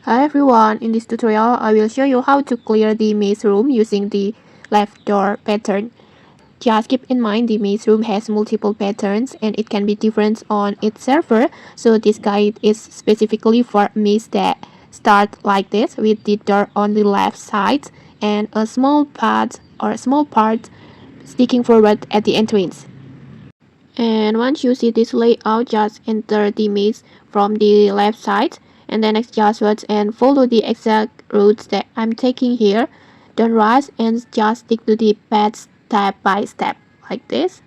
Hi everyone, in this tutorial I will show you how to clear the maze room using the left door pattern. Just keep in mind the maze room has multiple patterns and it can be different on each server, so this guide is specifically for maze that start like this with the door on the left side and a small path or a small part sticking forward at the entrance. And once you see this layout, just enter the maze from the left side and then adjust words and follow the exact routes that I'm taking here. Don't rush and just stick to the path step by step like this.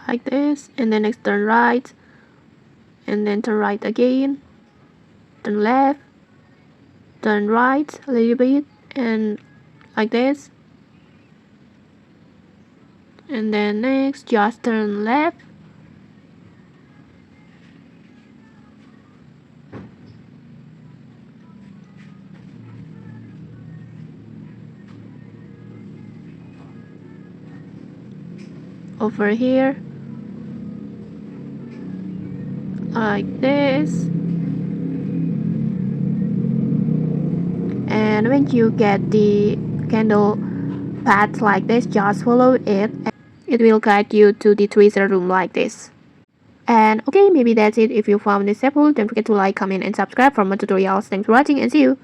Like this, and then next turn right, and then turn right again, turn left, turn right a little bit, and like this. And then next just turn left. Over here like this. And when you get the candle path like this, just follow it. It will guide you to the tweezer room like this. And okay, maybe that's it. If you found this helpful, don't forget to like, comment and subscribe for more tutorials. Thanks for watching and see you.